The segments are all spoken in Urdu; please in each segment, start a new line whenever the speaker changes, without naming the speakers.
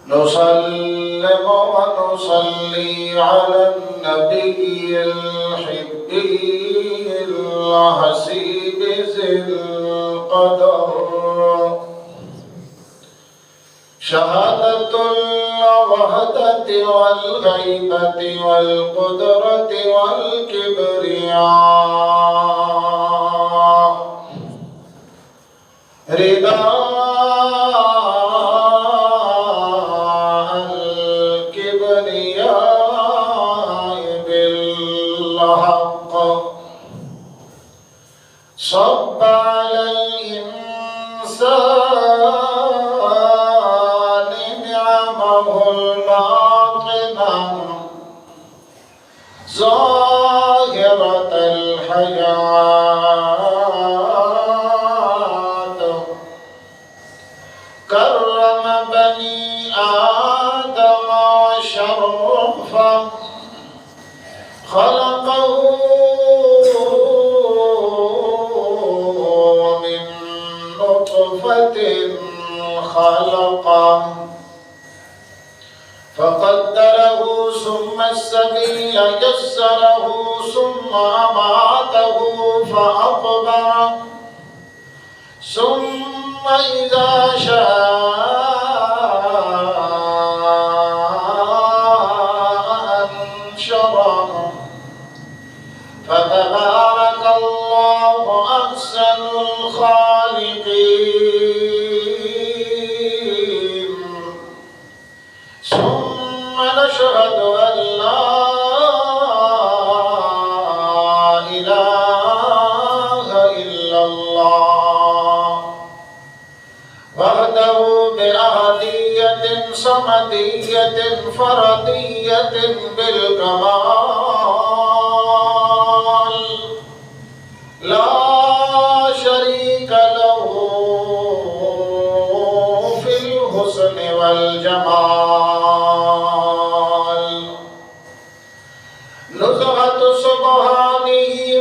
نسلم ونصلي على النبي الحبي الحسيب ذي القدر شهادة الوحدة والغيبة والقدرة والكبرياء رداء الكبرياء بالحق صب على الإنسان نعمه الباطنة ظاهرة الحياة كرم بني آدم وشرفه خلقه من نطفة خلقه فقدره ثم السبيل يسره ثم أماته فأقبره ثم إذا شاء أنشره فتبارك الله أحسن الخالقين ثم نشهد أن لا إله إلا الله وحده بأحدية صمدية فردية بالكمال لا شريك له في الحسن والجمال نزهة سبحانه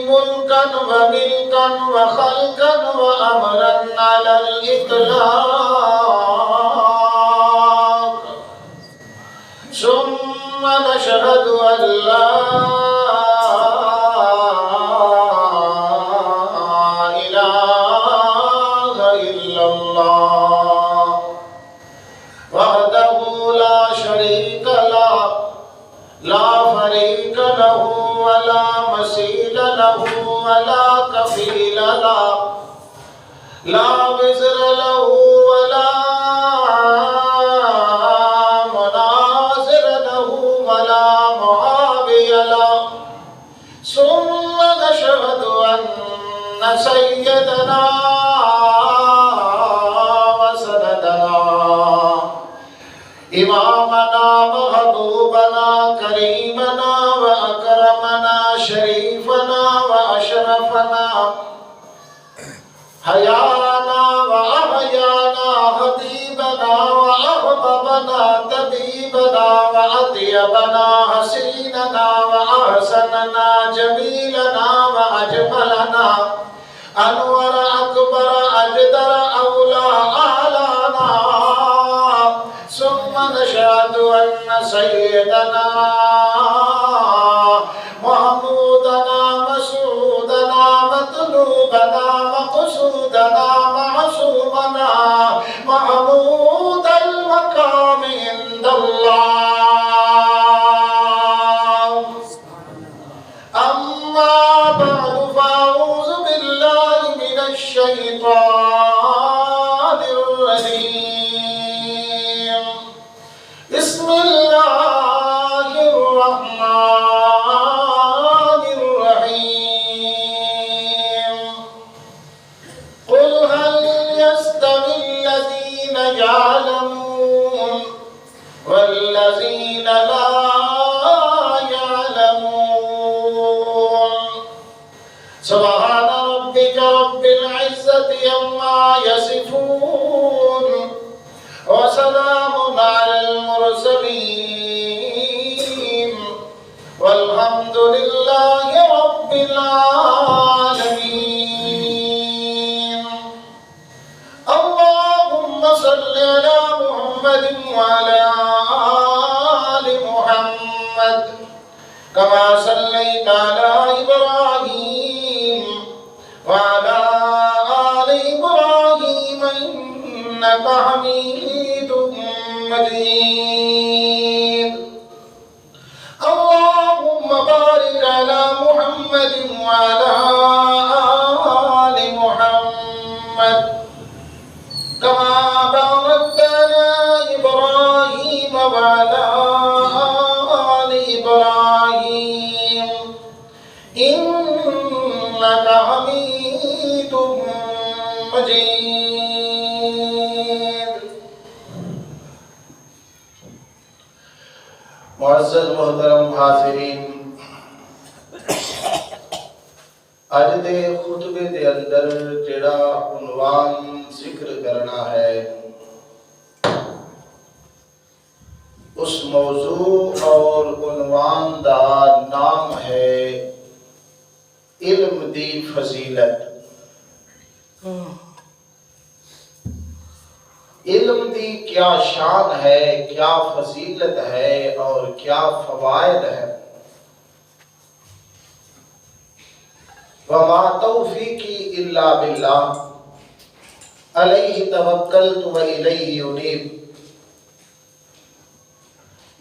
ملكا وملكا وخلقا وأمرا على الإطلاق ثم نشهد أن لا إله إلا الله وحده لا شريك له لا فريق له ولا مثيل له ولا كفيل له لا وزر له ولا مناظر له ولا معاوي له ثم نشهد أن سيدنا وسندنا إمامنا محبوبنا كريمنا وأكرمنا شريفنا وأشرفنا حيانا وأحيانا حبيبنا وأحببنا طبيبنا وأطيبنا حسيننا وأحسننا جميلنا وأجملنا أنور أكبر أجدر أولى أعلانا ثم نشهد أن سيدنا محمودنا مسعودنا مطلوبنا مقصودنا معصومنا محمود المقام عند الله أما بعد فأعوذ بالله من الشيطان الرجيم بسم الله الرحمن الرحيم قل هل يستوي الذين يعلمون والذين لا يعلمون سبحان ربك رب العزة عما يصفون وسلام على المرسلين والحمد لله رب العالمين اللهم صل على محمد وعلى آل محمد كما صليت على إبراهيم وعلى آل إبراهيم إنك حميد مجيد اللهم بارك على محمد وعلى آل محمد كما باركت على إبراهيم وعلى آل إبراهيم إنك حميد مجيد. معزز محترم حاضرین، اج دے خطبے دے اندر جڑا عنوان ذکر کرنا ہے اس موضوع اور عنوان دا نام ہے علم دی فضیلت. علم دی کیا شان ہے، کیا فضیلت ہے اور کیا فوائد ہے. وما توفیقی الا باللہ علیہ توکلت و الیہ انیب.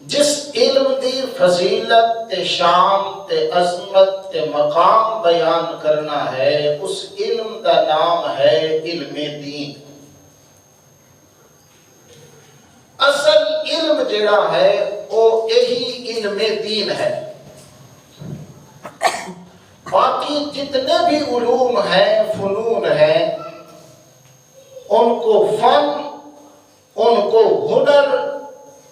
جس علم دی فضیلت تے شان تے عظمت تے مقام بیان کرنا ہے اس علم کا نام ہے علم دین. اصل علم جڑا ہے وہ یہی علم دین ہے. باقی جتنے بھی علوم ہیں، فنون ہیں، ان کو فن، ان کو ہنر،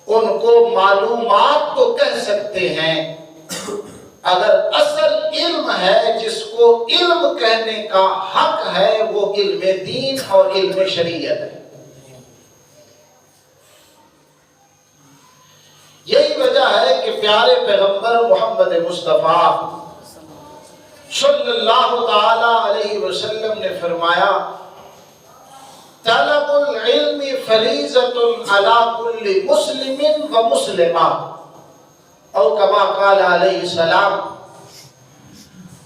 ان کو معلومات تو کہہ سکتے ہیں. اگر اصل علم ہے جس کو علم کہنے کا حق ہے وہ علم دین اور علم شریعت ہے. یہی وجہ ہے کہ پیارے پیغمبر محمد مصطفیٰ صلی اللہ تعالی علیہ وسلم نے فرمایا طلب العلم فریضۃ علی کل مسلم و مسلمہ او کما قال علیہ السلام.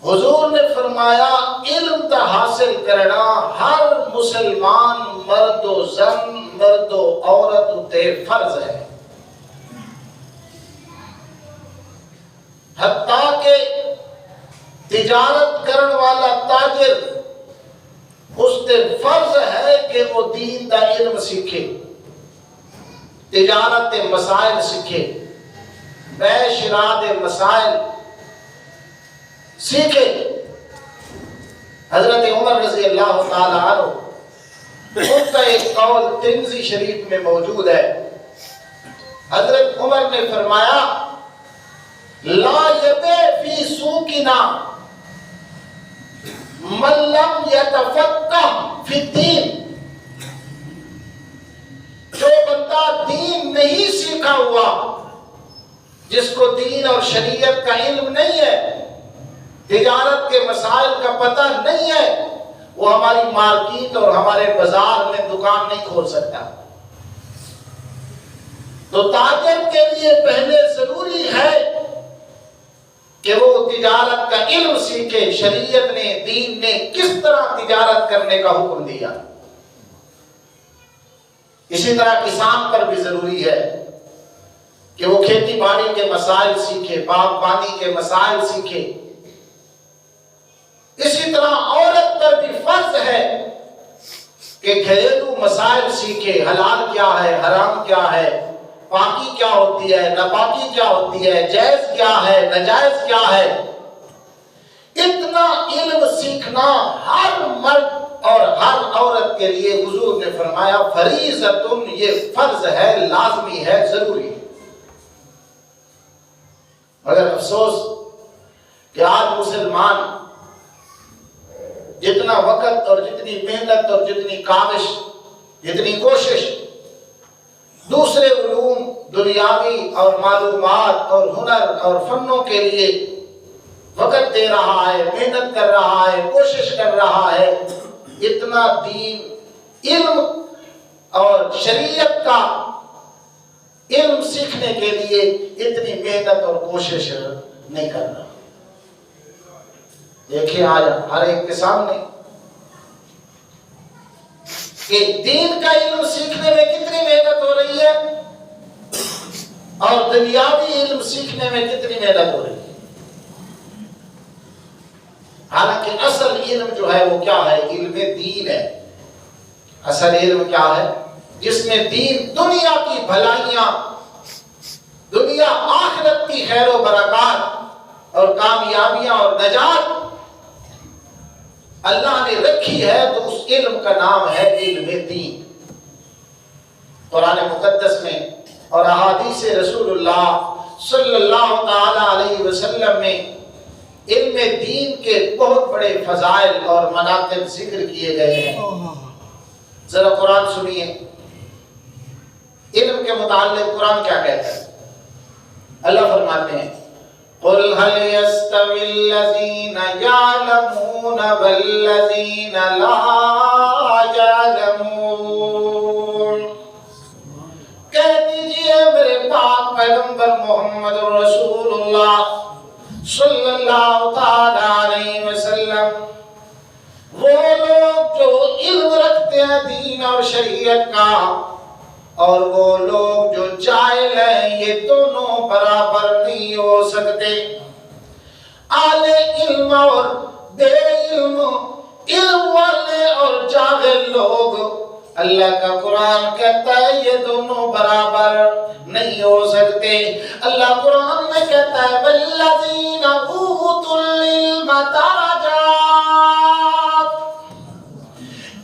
حضور نے فرمایا علم کا حاصل کرنا ہر مسلمان مرد و زن، مرد و عورت تے فرض ہے. حتیٰ کہ تجارت کرن والا تاجر اس تے فرض ہے کہ وہ دین دا علم سیکھے، تجارت دے مسائل سیکھے، بے شراء دے مسائل سیکھے. حضرت عمر رضی اللہ تعالی عنہ ان کا ایک قول ترمذی شریف میں موجود ہے. حضرت عمر نے فرمایا لا یبیع فی سوقنا من لم یتفقہ فی الدین. جو بندہ دین نہیں سیکھا ہوا، جس کو دین اور شریعت کا علم نہیں ہے، تجارت کے مسائل کا پتہ نہیں ہے، وہ ہماری مارکیٹ اور ہمارے بازار میں دکان نہیں کھول سکتا. تو تاجر کے لیے پہلے ضروری ہے کہ وہ تجارت کا علم سیکھے. شریعت نے، دین نے کس طرح تجارت کرنے کا حکم دیا. اسی طرح کسان پر بھی ضروری ہے کہ وہ کھیتی باڑی کے مسائل سیکھے، باغبانی کے مسائل سیکھے. اسی طرح عورت پر بھی فرض ہے کہ گھریلو مسائل سیکھے. حلال کیا ہے، حرام کیا ہے، پاکی کیا ہوتی ہے، ناپاکی کیا ہوتی ہے، جائز کیا ہے، ناجائز کیا ہے. اتنا علم سیکھنا ہر مرد اور ہر عورت کے لیے حضور نے فرمایا فریضۃ، یہ فرض ہے، لازمی ہے، ضروری ہے. مگر افسوس کہ آج مسلمان جتنا وقت اور جتنی محنت اور جتنی کاوش، جتنی کوشش دوسرے علوم دنیاوی اور معلومات اور ہنر اور فنوں کے لیے وقت دے رہا ہے، محنت کر رہا ہے، کوشش کر رہا ہے، اتنا دین، علم اور شریعت کا علم سیکھنے کے لیے اتنی محنت اور کوشش نہیں کرنا. دیکھیں آج ہر ایک کے سامنے کہ دین کا علم سیکھنے میں کتنی محنت ہو رہی ہے اور دنیاوی علم سیکھنے میں کتنی محنت ہو رہی ہے. حالانکہ اصل علم جو ہے وہ کیا ہے؟ علم دین ہے. اصل علم کیا ہے؟ جس میں دین، دنیا کی بھلائیاں، دنیا آخرت کی خیر و برکات اور کامیابیاں اور نجات اللہ نے رکھی ہے، تو اس علم کا نام ہے علم دین. قرآن مقدس میں اور احادیث رسول اللہ صلی اللہ تعالی علیہ وسلم میں علم دین کے بہت بڑے فضائل اور مناقب ذکر کیے گئے ہیں. ذرا قرآن سنیے، علم کے متعلق قرآن کیا کہتا ہے. اللہ فرماتے ہیں قُلْ هَلْ يَسْتَوِي الَّذِينَ يَعْلَمُونَ وَالَّذِينَ لَا يَعْلَمُونَ. کہہ دیجئے میرے پاک پیغمبر محمد رسول اللہ صلی اللہ تعالی علیہ وسلم، وہ لوگ جو علم رکھتے ہیں دین اور شریعت کا، اور وہ لوگ جو جاہل ہیں، یہ دونوں برابر نہیں ہو سکتے. اہل علم اور بے علم، علم والے اور جاہل لوگ، اللہ کا قرآن کہتا ہے یہ دونوں برابر نہیں ہو سکتے. اللہ قرآن میں کہتا ہے وَالَّذِينَ أُوتُوا الْعِلْمَ دَرَجَاتٍ.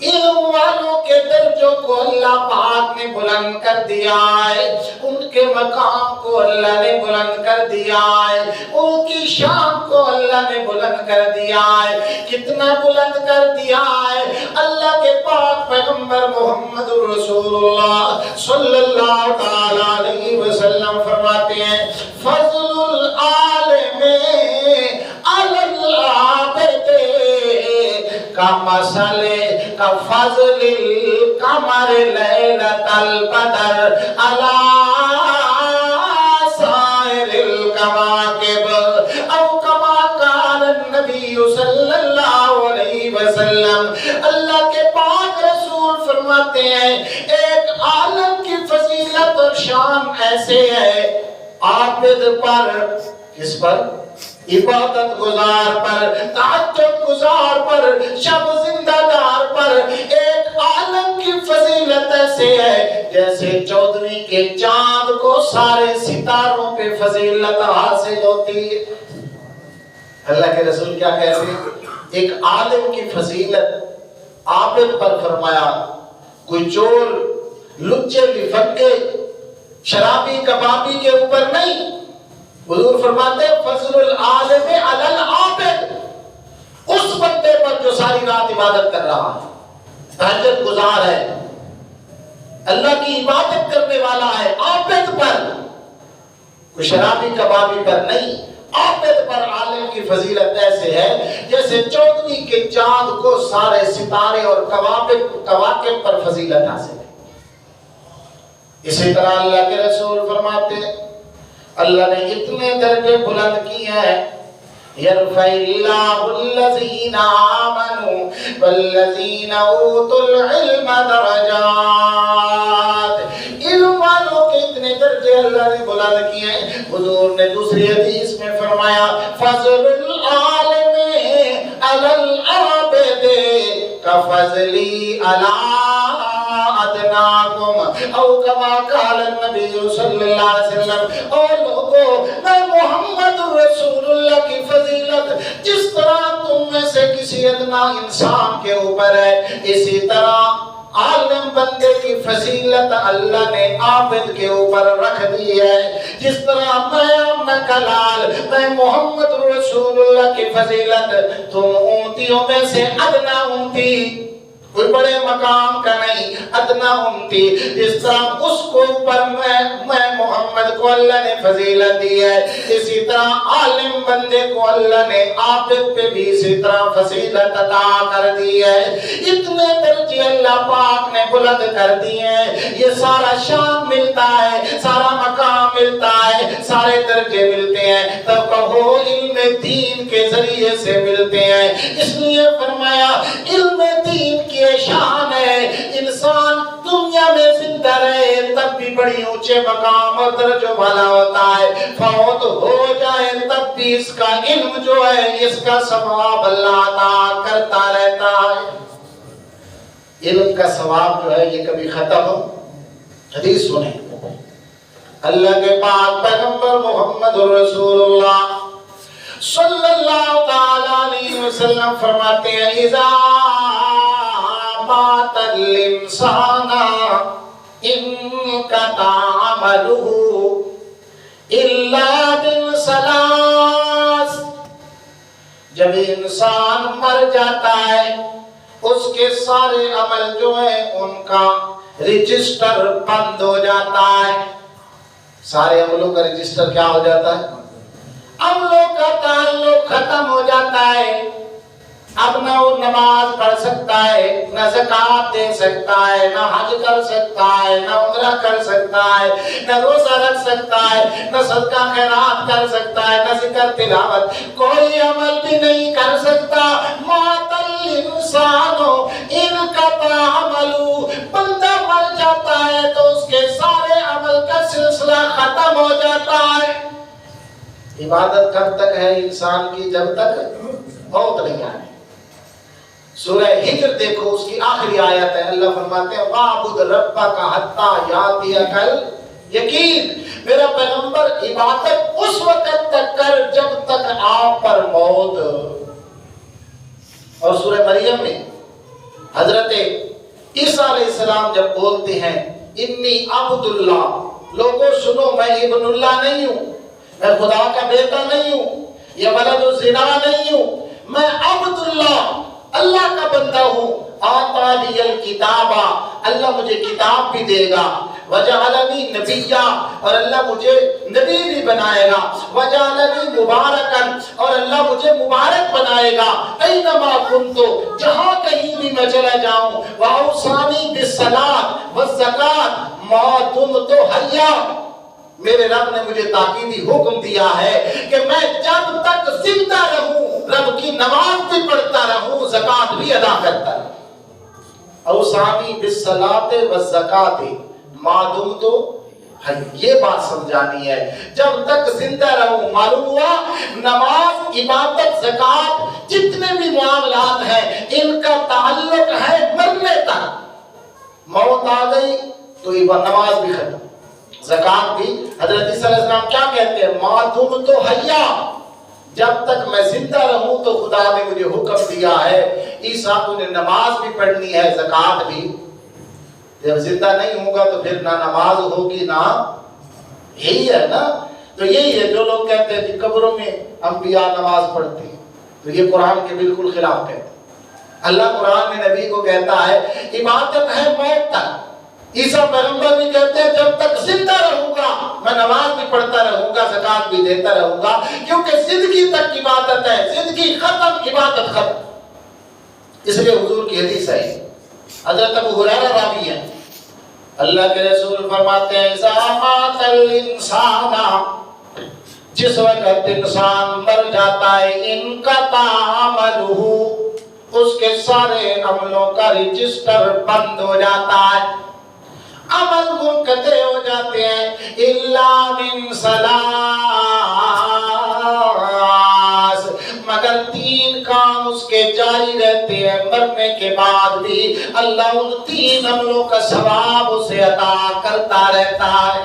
علم والوں کے درجوں کو اللہ پاک نے بلند کر دیا ہے، ان کے مقام کو اللہ نے بلند کر دیا ہے، ان کی شان کو اللہ نے بلند کر دیا ہے. کتنا بلند کر دیا ہے؟ اللہ کے پاک پیغمبر محمد رسول اللہ صلی اللہ تعالی علیہ وسلم فرماتے ہیں فضل العالم علی العابد کمثل کفضل القمر لیلۃ البدر علی سائر الکواکب او کما قال النبی صلی اللہ علیہ وسلم. اللہ کے پاک رسول فرماتے ہیں ایک عالم کی فضیلت اور شان ایسے ہے عابد پر، کس پر؟ عبادت گزار پر، تہجد گزار پر، شب زندہ دار پر. ایک عالم کی فضیلت ایسے ہے جیسے 14ویں کے چاند کو سارے ستاروں پہ فضیلت حاصل ہوتی ہے. اللہ کے رسول کیا کہتے ہیں؟ ایک عالم کی فضیلت عابد پر فرمایا. کوئی چور، لچے، لفنگے، شرابی، کبابی کے اوپر نہیں. حضور فرماتے ہیں فضل العالم علی العابد، اس بندے پر جو ساری رات عبادت کر رہا ہے، تہجد گزار ہے، اللہ کی عبادت کرنے والا ہے، عابد پر، کوئی شرابی کبابی پر نہیں. عابد پر عالم کی فضیلت ایسے ہے جیسے 14ویں کے چاند کو سارے ستارے اور کواکب پر فضیلت حاصل ہے. اسی طرح اللہ کے رسول فرماتے ہیں اللہ نے اتنے درجے بلند کیے ہیں يَرْفَعِ اللَّهُ الَّذِينَ آمَنُوا وَالَّذِينَ أُوتُوا الْعِلْمَ دَرَجَاتٍ. علم والوں کے اتنے درجے اللہ نے بلند کیے ہیں. حضور نے دوسری حدیث میں فرمایا فضل العالم علی العابد کفضلی علی ادناکم او کما قال النبی صلی اللہ علیہ وسلم. اور لوگوں، میں محمد رسول اللہ کی فضیلت جس طرح تم میں سے کسی ادنا انسان کے اوپر ہے، اسی طرح عالم بندے کی فضیلت اللہ نے عابد کے اوپر رکھ دی ہے. جس طرح میں کلال، میں محمد رسول اللہ کی فضیلت تم اونٹیوں میں سے ادنا اونٹی کوئی بڑے مقام کا نہیں، ادنا امتی، جس طرح اس کو اوپر میں محمد کو اللہ نے فضیلت دی ہے، اسی طرح عالم بندے کو اللہ نے عابد پہ بھی اسی طرح فضیلت عطا کر دی ہے۔ اتنے درجے اللہ پاک نے بلند کر دی ہیں، یہ سارا شان ملتا ہے، سارا مقام ملتا ہے، سارے درجے ملتے ہیں، تب کہو علم دین کے ذریعے سے ملتے ہیں۔ اس لیے فرمایا علم دین کی شان ہے، انسان دنیا میں زندہ رہے تب بھی بڑی اونچے مقام اور درجوں والا ہوتا ہے، فوت ہو جائے تب بھی اس کا علم جو ہے اس کا ثواب اللہ عطا کرتا رہتا ہے۔ علم کا ثواب جو ہے یہ کبھی ختم ہو؟ حدیث سنیں، اللہ کے پاک پیغمبر محمد رسول اللہ صلی اللہ تعالی علیہ وسلم فرماتے ہیں اذا مات الانسان انقطع عمله الا من ثلاث، جب انسان مر جاتا ہے اس کے سارے عمل جو ہیں ان کا رجسٹر بند ہو جاتا ہے۔ سارے عملوں کا رجسٹر کیا ہو جاتا ہے؟ عملوں کا تعلق ختم ہو جاتا ہے۔ اب نہ وہ نماز پڑھ سکتا ہے، نہ زکوٰۃ دے سکتا ہے، نہ حج کر سکتا ہے، نہ عمرہ کر سکتا ہے، نہ روزہ رکھ سکتا ہے، نہ صدقہ خیرات کر سکتا ہے، نہ ذکر تلاوت، کوئی عمل بھی نہیں کر سکتا۔ مات الانسان انقطع عملہ، بندہ مر جاتا ہے تو اس کے سارے عمل کا سلسلہ ختم ہو جاتا ہے۔ عبادت کب تک ہے انسان کی؟ جب تک موت نہیں آئے۔ سورہ ہجر دیکھو، اس کی آخری آیت ہے، اللہ فرماتے ہیں وَاعْبُدْ رَبَّكَ حَتَّى يَأْتِيَكَ الْيَقِينُ، میرا پیغمبر عبادت اس وقت تک کر جب تک آپ پر موت۔ اور سورہ مریم میں حضرت عیسیٰ علیہ السلام جب بولتے ہیں انی عبد اللہ، لوگوں سنو میں ابن اللہ نہیں ہوں، میں خدا کا بیٹا نہیں ہوں، یہ ولد الزنا نہیں ہوں، میں عبد اللہ، اللہ کا بندہ ہوں۔ آتانی الکتابہ، اللہ مجھے کتاب بھی دے گا، وجعلنی نبیہ، اور اللہ مجھے نبی بھی بنائے گا، وجعلنی مبارکن، اور اللہ مجھے مبارک بنائے گا، اینما کنت، جہاں کہیں بھی میں چلا جاؤں، واوصانی بالصلاۃ والزکاۃ ما دمت حیا، میرے رب نے مجھے تاکیدی حکم دیا ہے کہ میں جب تک زندہ رہوں رب کی نماز بھی پڑھتا رہوں، زکوٰۃ بھی ادا کرتا رہوں۔ اوصانی بالصلاۃ والزکاۃ ما دمت حیا، یہ بات سمجھانی ہے، جب تک زندہ رہوں۔ معلوم ہوا نماز، عبادت، زکوٰۃ، جتنے بھی معاملات ہیں ان کا تعلق ہے مرنے تک۔ موت آ گئی تو نماز بھی ختم، زکوٰۃ بھی۔ حضرت عیسیٰ علیہ السلام کیا کہتے ہیں؟ ما دمت حیا، جب تک میں زندہ رہوں تو خدا نے مجھے حکم دیا ہے عیسیٰ تو نے نماز بھی پڑھنی ہے، زکوٰۃ بھی۔ جب زندہ نہیں ہوگا تو پھر نہ نماز ہوگی نہ، یہی ہے نا۔ تو یہی ہے جو لوگ کہتے ہیں کہ قبروں میں انبیاء نماز پڑھتے ہیں، تو یہ قرآن کے بالکل خلاف کہتے ہیں۔ اللہ قرآن میں نبی کو کہتا ہے عبادت ہے موت تک، عیسیٰ پیغمبر بھی کہتے ہیں جب تک زندہ رہوں گا میں نماز بھی پڑھتا رہوں گا، زکوٰۃ بھی دیتا رہوں گا، کیونکہ زندگی تک عبادت ہے، زندگی ختم عبادت ختم۔ اس لیے حضور کی حدیث ہے، حضرت ابو ہریرہ راوی ہے، اللہ کے رسول فرماتے ہیں اذا مات الانسان، جس وقت انسان مر جاتا ہے انقطع عملہ، اس کے سارے عملوں کا رجسٹر بند ہو جاتا ہے، عمل منقطع ہو جاتے ہیں، الا من ثلاث، مگر تین کام اس کے جاری رہتے ہیں، مرنے کے بعد بھی اللہ ان تین عملوں کا ثواب اسے عطا کرتا رہتا ہے۔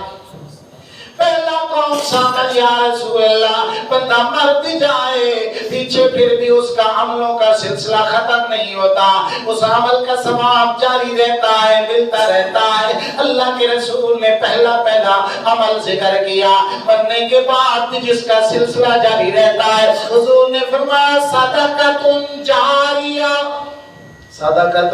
پہلا کون سا ہے یا رسول اللہ؟ بندہ مر بھی جائے پیچھے پھر بھی اس کا عملوں کا سلسلہ ختم نہیں ہوتا، اس عمل کا ثواب جاری رہتا ہے، ملتا رہتا ہے۔ اللہ کے رسول نے پہلا عمل ذکر کیا، مرنے کے بعد بھی جس کا سلسلہ جاری رہتا ہے، حضور نے فرمایا صدقۃ جاریہ، صدقۃ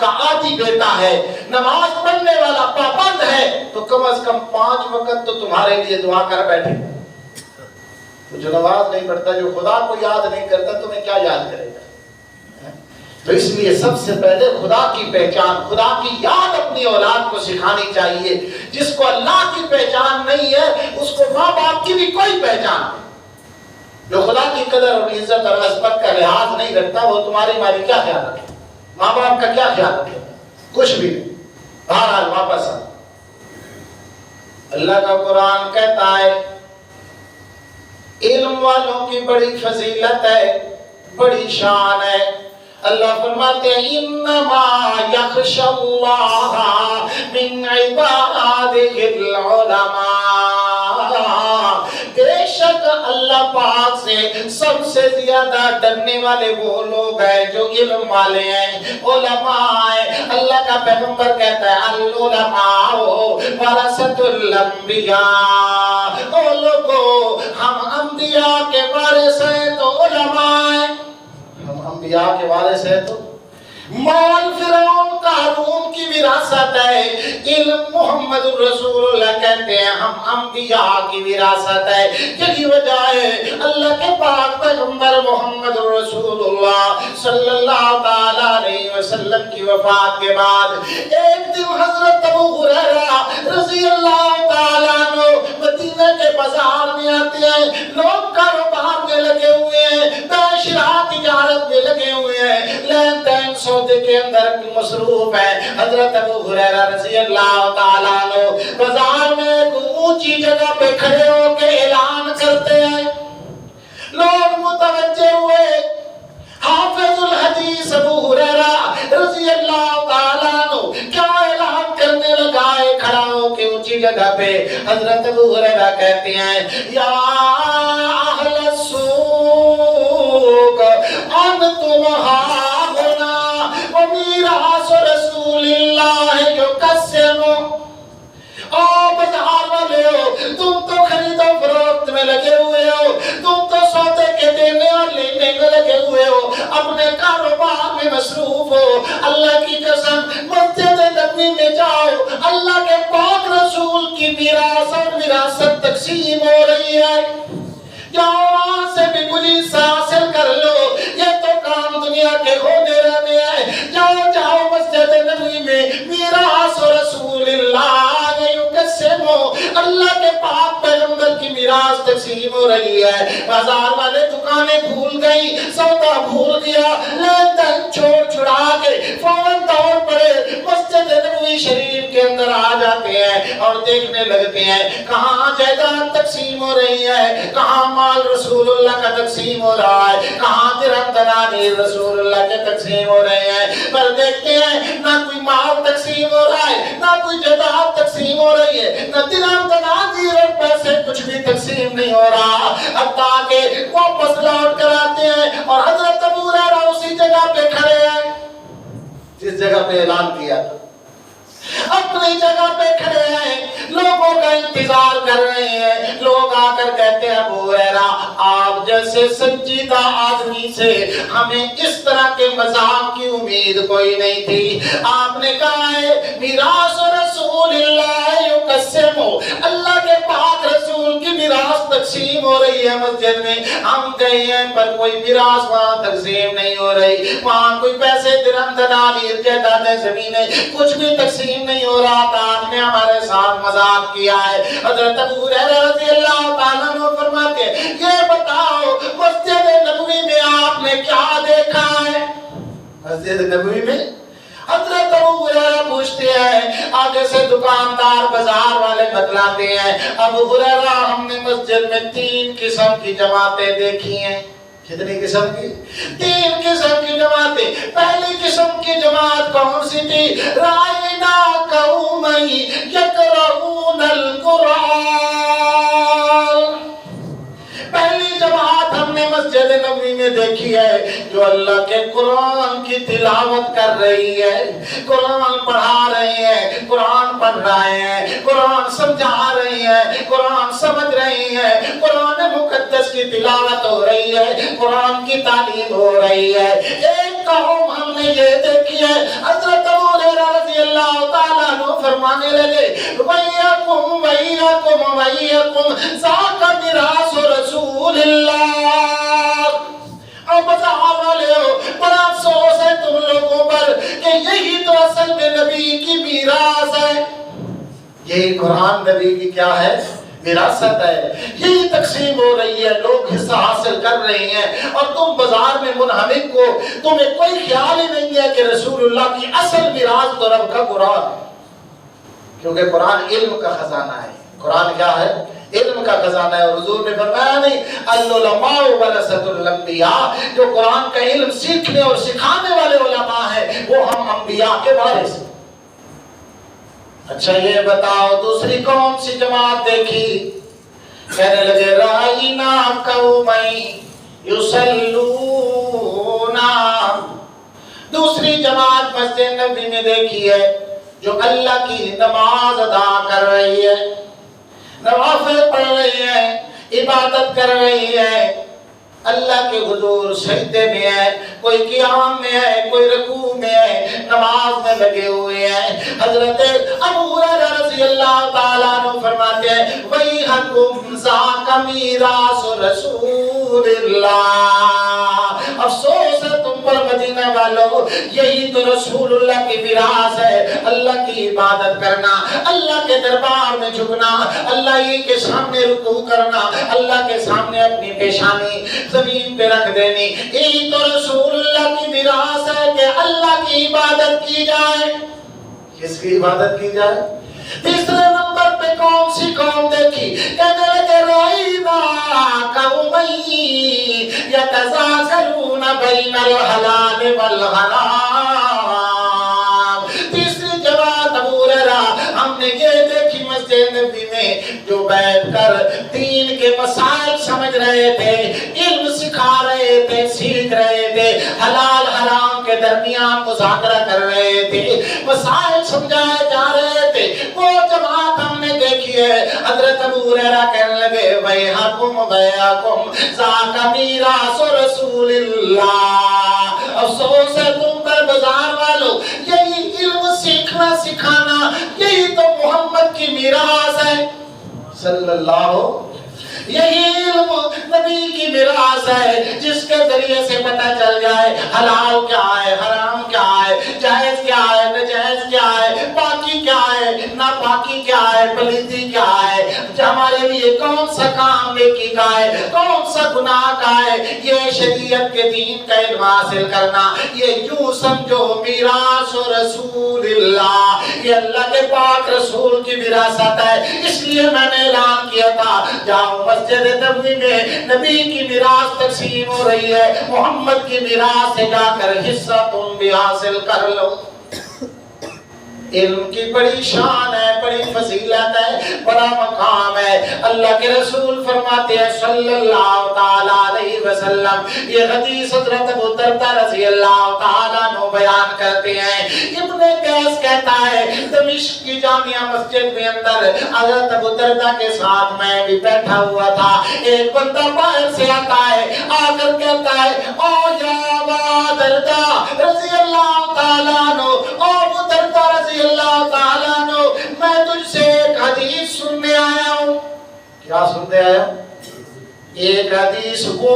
کا عادی بیٹا ہے، نماز پڑھنے والا پابند ہے، تو کم از کم 5 وقت تو تمہارے لیے دعا کر بیٹھے۔ جو نماز نہیں پڑھتا، جو خدا کو یاد نہیں کرتا، تمہیں کیا یاد کرے گا؟ تو اس لیے سب سے پہلے خدا کی پہچان، خدا کی یاد اپنی اولاد کو سکھانی چاہیے۔ جس کو اللہ کی پہچان نہیں ہے، اس کو ماں باپ کی بھی کوئی پہچان نہیں۔ جو خدا کی قدر اور عزت اور عظمت کا لحاظ نہیں رکھتا، وہ تمہاری ماری کیا خیال رکھے؟ ماں باپ کا کیا خیال رکھے؟ کچھ بھی نہیں۔ بہرحال واپس آ، اللہ کا قرآن کہتا ہے علم والوں کی بڑی فضیلت ہے، بڑی شان ہے۔ اللہ فرماتے ہیں انما یخشی اللہ من عبادہ العلماء، بے شک اللہ پاک سے سب سے زیادہ ڈرنے والے وہ لوگ ہیں جو علم والے ہیں، علماء ہیں۔ اللہ کا پیغمبر کہتا ہے العلماء ورثۃ الانبیاء، او لوگو ہم انبیاء کے وارث ہیں تو علماء ہیں، ہم انبیاء کے وارث ہیں تو مال فرعون قارون کی وراثت ہے، علم محمد الرسول اللہ کہتے ہیں ہم انبیاء کی وراثت ہے۔ یہی وجہ ہے اللہ کے پاک پیغمبر محمد الرسول اللہ صلی اللہ تعالی علیہ وسلم کی وفات کے بعد ایک دن حضرت ابو ہریرہ رضی اللہ تعالیٰ عنہ مدینہ کے بازار میں آتے ہیں، لوگ کاروبار میں لگے ہوئے ہیں، بے شراء تجارت میں لگے ہوئے ہیں، لین دین سودے کے اندر مصروف ہے۔ حضرت ابو ہریرہ رضی اللہ تعالیٰ عنہ بازار میں ایک اونچی جگہ پہ کھڑے ہو کے اعلان کرتے ہیں، لوگ متوجہ ہوئے۔ حافظ الحدیث ابو ہریرہ رضی اللہ تعالیٰ عنہ کیا اعلان کرنے لگا ہے کھڑا ہو کے اونچی جگہ پہ؟ حضرت ابو ہریرہ کہتے ہیں یا اہل السوق انتم ہاہنا ومیراث رسول اللہ یقسم، او بازار والے ہو، تم تو خرید و فروخت میں لگے ہوئے ہو، تم تو سودے کے دینے اور لینے میں لگے ہوئے ہو، اپنے کاروبار میں مصروف ہو۔ اللہ کی قسم مسجد نبوی میں جاؤ، اللہ کے پاک رسول کی میراث اور وراثت تقسیم ہو رہی ہے، جاؤ وہاں سے بھی کچھ حصہ حاصل کر لو، یہ تو کام دنیا کے ہونے رہنے ہیں۔ جاؤ جاؤ مسجد نبوی میں میراث رسول اللہ اللہ کے پاک پیغمبر کی میراث تقسیم ہو رہی ہے۔ بازار والے دکانیں بھول گئی، سودا بھول گیا، لین دین چھوڑ چھڑا کے فوراً دوڑ پڑے مسجد نبوی شریف کے اندر آ جاتے ہیں اور دیکھنے لگتے ہیں کہاں جائیداد تقسیم ہو رہی ہے، کہاں مال رسول اللہ کا تقسیم ہو رہا ہے، کہاں درہم دنانیر رسول اللہ کے تقسیم ہو رہے ہیں۔ پر دیکھتے ہیں نہ کوئی مال تقسیم ہو رہا ہے، نہ کوئی جائیداد تقسیم ہو رہی ہے، نہ درہم دنانیر اور پیسے کچھ بھی تقسیم نہیں ہو رہا۔ اب تاکہ واپس لوٹ کر آتے ہیں اور حضرت ابو ہریرہ اسی جگہ پہ کھڑے ہیں جس جگہ پہ اعلان کیا تھا، اپنی جگہ پہ کھڑے ہیں، لوگوں کا انتظار کر رہے ہیں۔ لوگ آ کر کہتے ہیں ابو ہریرہ آپ جیسے سنجیدہ آدمی سے ہمیں اس طرح کے مذاق کی امید کوئی نہیں تھی۔ آپ نے کہا ہے میراث رسول اللہ یقسم، اللہ کے پاک رسول کی میراث تقسیم ہو رہی ہے مسجد میں، ہم گئے ہیں پر کوئی میراث وہاں تقسیم نہیں ہو رہی، وہاں کوئی پیسے درہم دنانیر جائیدادیں زمینیں کچھ بھی تقسیم نہیں ہو رہا تھا، آپ نے ہمارے ساتھ مذاق کیا ہے۔ حضرت ابو ہریرہ رضی اللہ تعالیٰ عنہ فرماتے ہیں یہ بتاؤ مسجد نبوی میں آپ نے کیا دیکھا ہے؟ مسجد نبوی میں حضرت ابو ہریرہ پوچھتے ہیں، آگے سے دکاندار بازار والے بتلاتے ہیں ابو ہریرہ ہم نے مسجد میں 3 قسم کی جماعتیں دیکھی ہیں۔ کتنی قسم کی؟ 3 قسم کی جماعتیں۔ پہلی قسم کی جماعت کون سی تھی؟ رائنا قومی یقرؤون القرآن، پہلی جماعت ہم نے مسجد نبوی میں دیکھی ہے جو اللہ کے قرآن کی تلاوت کر رہی ہے، قرآن پڑھا رہے ہیں، قرآن پڑھ رہے ہیں، قرآن سمجھا رہے ہیں، قرآن سمجھ رہے ہیں، قرآن مقدس کی تلاوت ہو رہی ہے، قرآن کی تعلیم ہو رہی ہے۔ ایک قوم ہم نے یہ دیکھی ہے۔ حضرت ابو ہریرہ رضی اللہ تعالیٰ عنہ فرمانے لگے وَإِيَّاكُمْ وَإِيَّاكُمْ وَإِيَّاكُمْ ذَاكَ مِيرَاثُ رسول اللہ۔ اور بازار والے ہو، بڑا افسوس ہے تم لوگوں پر کہ یہی تو اصل میں نبی کی میراث ہے۔ یہی قرآن نبی کی کیا ہے؟ وراثت ہے۔ یہی تقسیم ہو رہی ہے، لوگ حصہ حاصل کر رہے ہیں اور تم بازار میں منہمک ہو، تمہیں کوئی خیال ہی نہیں ہے کہ رسول اللہ کی اصل میراث تو رب کا قرآن ہے، کیونکہ قرآن علم کا خزانہ ہے۔ قرآن کیا ہے؟ علم کا خزانہ ہے۔ اور حضور نے فرمایا نہیں العلماء ورثۃ الانبیاء، جو قرآن کا علم سیکھنے اور سکھانے والے علماء ہیں وہ ہم انبیاء کے وارث ہیں۔ اچھا یہ بتاؤ دوسری کون سی جماعت دیکھی؟ کہنے لگے رائینا قومی یصلون، دوسری جماعت مسجد نبی میں دیکھی ہے جو اللہ کی نماز ادا کر رہی ہے، نوافل پڑھ رہی ہے، عبادت کر رہی ہے، اللہ کے حضور سجدے میں ہے، کوئی قیام میں ہے، کوئی رکوع میں ہے، نماز میں لگے ہوئے ہیں۔ حضرت ابو ہریرہ رضی اللہ تعالیٰ عنہ فرماتے ہیں وَيْحَكُمْ ذَاكَ مِيرَاثُ رسول اللہ، افسوس ہے تم پر مدینہ والو، یہی تو رسول اللہ کی میراث ہے۔ اللہ کی عبادت کرنا، اللہ کے دربار میں جھکنا، اللہ ہی کے سامنے رکوع کرنا، اللہ کے سامنے اپنی پیشانی زمین پہ رکھ دینی، یہی تو رسول اللہ کی میراث ہے کہ اللہ کی عبادت کی جائے۔ کس کی عبادت کی جائے؟ تیسرے نمبر پہ کون سی قوم دیکھی؟ کہنے لگے رائینا قومی یتذاکرون بین الحلال والحرام، تیسری جماعت ابو ہریرہ ہم نے یہ دیکھی مسجد نبی میں جو بیٹھ کر دین کے مسائل سمجھ رہے تھے، علم سکھا رہے تھے، سیکھ رہے تھے، حلال حرام کے درمیان مذاکرہ کر رہے تھے، مسائل سمجھائے جا رہے تھے، وہ جماعت ہم نے دیکھی ہے۔ حضرت ابو ہریرہ کہنے لگے وَيْحَكُمْ وَيْحَكُمْ ذَاكَ مِيرَاثُ رسول اللہ، افسوس ہے تم پر بازار والو، یہی علم سیکھنا سکھانا یہی تو محمد کی میراث ہے صلی اللہ، یہی علم نبی کی میراث ہے جس کے ذریعے سے پتہ چل جائے حلال کیا ہے، حرام کیا ہے، جائز کیا ہے، ناجائز کیا ہے، پاکی کیا ہے، ناپاکی کیا ہے، پلیتی کیا ہے، ہمارے لیے کون سا کام نیکی کا ہے، کون سا گناہ کا ہے۔ یہ شریعت کے دین کا علم حاصل کرنا، یہ یوں سمجھو میراث رسول اللہ، یہ اللہ کے پاک رسول کی وراثت ہے۔ اس لیے میں نے اعلان کیا تھا جاؤ مسجد نبوی میں نبی کی میراث تقسیم ہو رہی ہے، محمد کی میراث سے جا کر حصہ تم بھی حاصل کر لو۔ علم کی بڑی شان ہے، بڑی فضیلت ہے، بڑا مقام ہے۔ اللہ کے رسول فرماتے ہیں صلی اللہ تعالیٰ علیہ وسلم، یہ حدیث حضرت ابو درداء رضی اللہ تعالیٰ عنہ بیان کرتے ہیں، ابن قیس کہتا ہے دمشق کی جامعہ مسجد میں اندر حضرت ابو درداء کے ساتھ میں بھی بیٹھا ہوا تھا، ایک بندہ باہر سے آتا ہے، آ کر کہتا ہے او یا ابا درداء رضی اللہ تعالیٰ عنہ، او ابو درداء رضی اللہ تعالیٰ عنہ، میں تجھ سے ایک حدیث سننے آیا ہوں۔ کیا سننے آیا؟ ایک حدیث وہ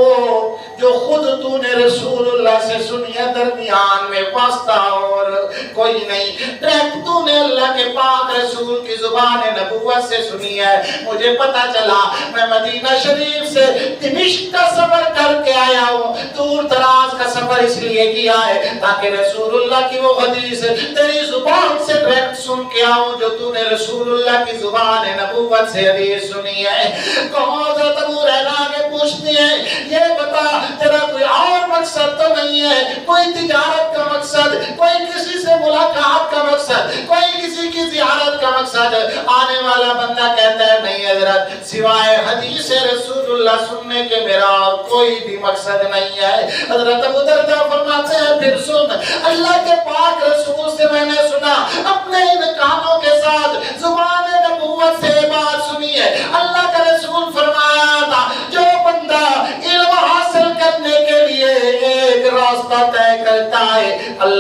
جو خود تو نے رسول اللہ سے سنی ہے، درمیان میں واسطہ اور کوئی نہیں، ڈائریکٹ تو نے اللہ کے پاک رسول کی زبان نبوت سے سنی ہے۔ مجھے پتا چلا میں مدینہ شریف سے دمشق کا سفر کر کے آیا ہوں، دور دراز کا سفر اس لیے کیا ہے تاکہ رسول اللہ کی وہ حدیث تیری زبان سے ڈائریکٹ سن کے آؤں جو تو نے رسول اللہ کی زبان نبوت سے حدیث سنی ہے۔ کہو حضرت ابو ہریرہ کے پوچھتی ہیں یہ بتا تیرا کوئی اور مقصد تو نہیں ہے، کوئی تجارت کا مقصد، کوئی کسی سے ملاقات کا مقصد، کوئی کسی کی زیارت کا مقصد؟ آنے والا بندہ کہتا ہے نہیں حضرت، سوائے حدیث رسول اللہ سننے کے میرا اور کوئی بھی مقصد نہیں ہے۔ حضرت ابو درداء فرماتے ہیں پھر سن، اللہ کے پاک رسول سے میں نے سنا، اپنے ان کانوں کے ساتھ زبان نبوت سے بات سنی ہے۔ اللہ کا رسول فرمایا تھا جو بندہ علم حاصل کرنے کے لیے ایک راستہ طے کرتا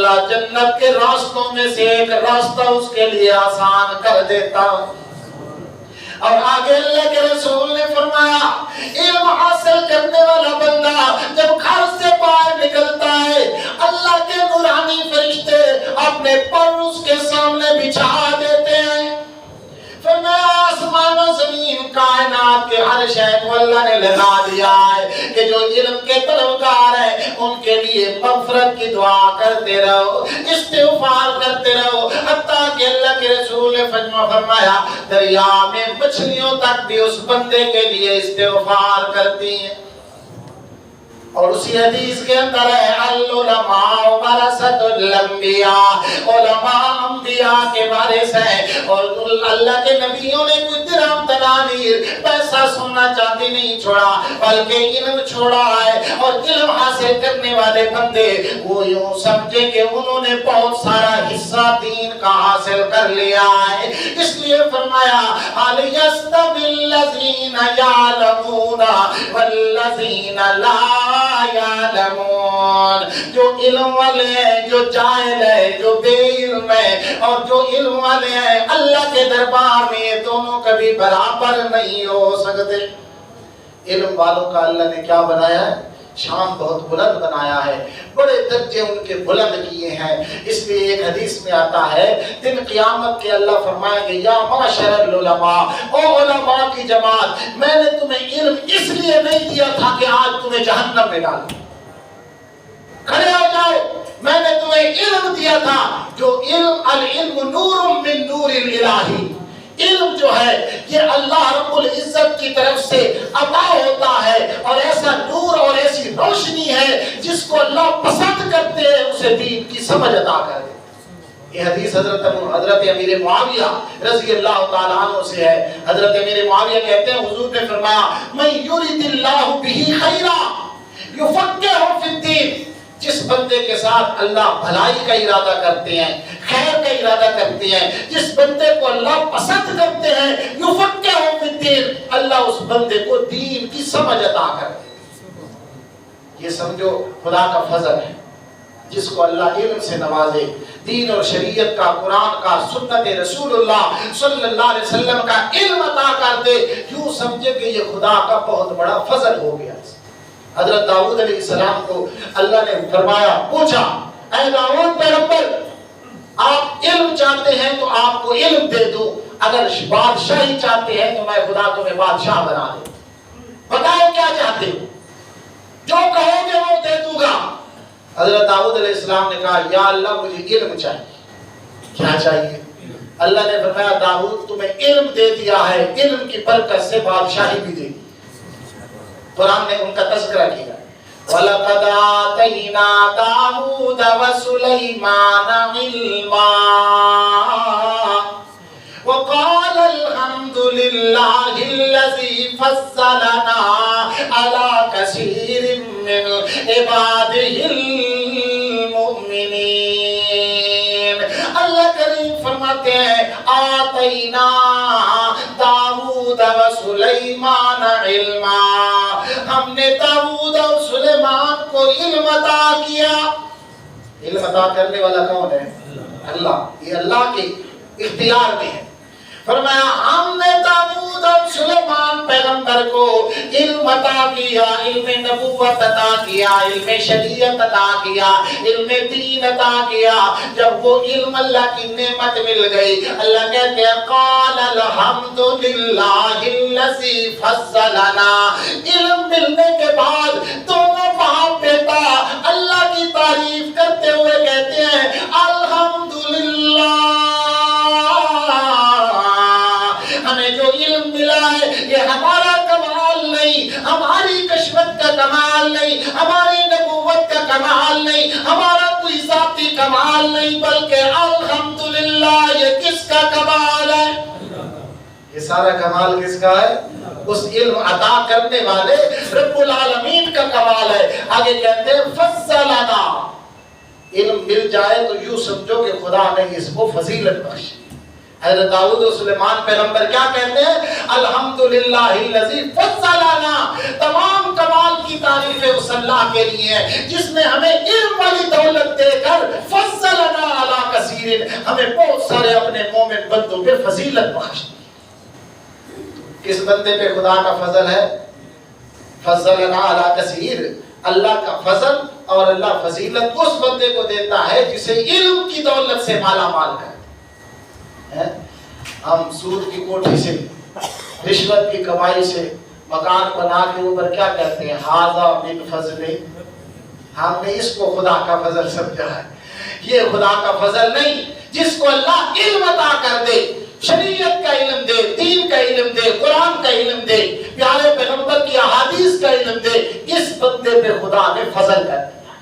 اللہ جنت کے راستوں میں سے ایک راستہ اس کے لیے آسان کر دیتا. اور آگے اللہ کے رسول نے فرمایا علم حاصل کرنے والا بندہ جب گھر سے باہر نکلتا ہے اللہ کے نورانی فرشتے اپنے پر اس کے سامنے بچھا دیتے ہیں. فرمایا آسمان و زمین کائنات کے ہر شے کو اللہ نے لگا دیا ہے کہ جو علم کے طلبگار ہیں ان کے لیے مغفرت کی دعا کرتے رہو, استغفار کرتے رہو. حتیٰ کہ اللہ کے رسول نے فرمایا دریا میں مچھلیوں تک بھی اس بندے کے لیے استغفار کرتی ہیں. اور اسی حدیث کے اندر ہے العلماء ورثۃ الانبیاء, علماء انبیاء کے وارث ہیں. اور اللہ کے نبیوں نے کوئی درہم دنانیر پیسہ سونا چاندی نہیں چھوڑا بلکہ علم چھوڑا ہے. اور علم حاصل کرنے والے بندے وہ یوں سمجھے کہ انہوں نے بہت سارا حصہ دین کا حاصل کر لیا ہے. اس لیے فرمایا هل يستوي الذين يعلمون والذين لا یعلمون. جو علم والے ہیں, جو جاہل ہیں, جو بے علم ہیں, اور جو علم والے ہیں اللہ کے دربار میں یہ دونوں کبھی برابر نہیں ہو سکتے. علم والوں کا اللہ نے کیا بنایا ہے؟ شان بہت بلند بنایا ہے, بڑے درجے ان کے بلند کیے ہیں. اس لیے ایک حدیث میں آتا ہے دن قیامت کے اللہ فرمائیں گے یا معاشر العلماء, او علماء کی جماعت, میں نے تمہیں علم اس لیے نہیں دیا تھا کہ آج تمہیں جہنم میں ڈال دوں. کھڑے ہو جاؤ, میں نے تمہیں علم دیا تھا جو علم العلم نور من نور الہی. علم جو ہے یہ اللہ رب العزت کی طرف سے عطا ہوتا ہے اور ایسا نور اور ایسی روشنی ہے جس کو اللہ پسند کرتے ہیں اسے دین کی سمجھ عطا کر دے. یہ حدیث حضرت امیر معاویہ رضی اللہ تعالیٰ عنہ سے ہے. حضرت امیر معاویہ کہتے ہیں حضور نے فرمایا من یرید اللہ بہ خیرا یفقہہ فی الدین. جس بندے کے ساتھ اللہ بھلائی کا ارادہ کرتے ہیں, خیر کا ارادہ کرتے ہیں, جس بندے کو اللہ پسند کرتے ہیں یفقہہ فی الدین, اللہ اس بندے کو دین کی سمجھ عطا کرتے ہیں. یہ سمجھو خدا کا فضل ہے جس کو اللہ علم سے نوازے, دین اور شریعت کا, قرآن کا, سنت رسول اللہ صلی اللہ علیہ وسلم کا علم عطا کر دے. یوں سمجھے کہ یہ خدا کا بہت بڑا فضل ہو گیا. حضرت داؤد علیہ السلام کو اللہ نے فرمایا, پوچھا اے داؤد پیغمبر آپ علم چاہتے ہیں تو آپ کو علم دے دوں, اگر بادشاہی چاہتے ہیں تو میں خدا تمہیں بادشاہ بنا دوں. بتاؤ کیا چاہتے ہو, جو کہو گے وہ دے دوں گا. حضرت داؤد علیہ السلام نے کہا یا اللہ مجھے علم چاہیے. کیا چاہیے؟ اللہ نے فرمایا داؤد تمہیں علم دے دیا ہے, علم کی برکت سے بادشاہی بھی دے دی. قرآن نے ان کا تذکرہ کیا وَلَقَدْ آتَيْنَا دَاوُودَ وَسُلَيْمَانَ عِلْمًا وَقَالَ الْحَمْدُ لِلَّهِ الَّذِي فَضَّلَنَا عَلَى كَثِيرٍ مِّنْ عِبَادِهِ الْمُؤْمِنِينَ. اللہ کریم فرماتے ہیں آتینا داؤد و سلیمان علما, ہم نے داؤد اور سلیمان کو علم عطا کیا. علم عطا کرنے والا کون ہے؟ اللہ. یہ اللہ کے اختیار میں ہے. فرمایا ہم نے داؤد اور سلیمان پیغمبر کو علم عطا کیا, علم نبوت عطا کیا, علم شریعت عطا کیا, علم دین عطا کیا. جب وہ علم اللہ کی نعمت مل گئی, اللہ کہتے ہیں قال الحمد للہ الذی فضلنا. علم ملنے کے بعد دونوں باپ بیٹا اللہ کی تعریف کرتے ہوئے کہتے ہیں الحمدللہ, ہمیں جو علم ملا ہے یہ ہمارا کمال نہیں, ہماری کشمت کا کمال نہیں, ہماری نبوت کا کمال نہیں, ہمارا کوئی ذاتی کمال نہیں, بلکہ الحمدللہ یہ کس کا کمال ہے؟ یہ سارا کمال کس کا ہے؟ اس علم عطا کرنے والے رب العالمین کا کمال ہے. آگے کہتے ہیں فضلنا. علم مل جائے تو یوں سمجھو کہ خدا نے اس کو فضیلت بخشی. حضرت داؤد و سلیمان پیغمبر کیا کہتے ہیں الحمدللہ الذی فضلنا. تمام کمال کی تعریفیں اس اللہ کے لیے ہے جس نے ہمیں علم والی دولت دے کر فضلنا علی کثیر، ہمیں بہت سارے اپنے مومن بندوں پہ فضیلت بخش دی۔ کس بندے پہ خدا کا فضل ہے؟ فضلنا علی کثیر، اللہ کا فضل اور اللہ فضیلت اس بندے کو دیتا ہے جسے علم کی دولت سے مالا مال ہے۔ ہم سود کی کوٹھی سے، رشوت کی کمائی سے مکان بنا کے اوپر کیا کہتے ہیں؟ ھذا من فضل، ہم نے اس کو خدا کا فضل سمجھا ہے۔ یہ خدا کا فضل نہیں، جس کو اللہ علم عطا کر دے، شریعت کا علم دے، دین کا علم دے، قرآن کا علم دے، پیارے پیغمبر کی احادیث کا علم دے، اس بندے پہ خدا نے فضل کر دیا۔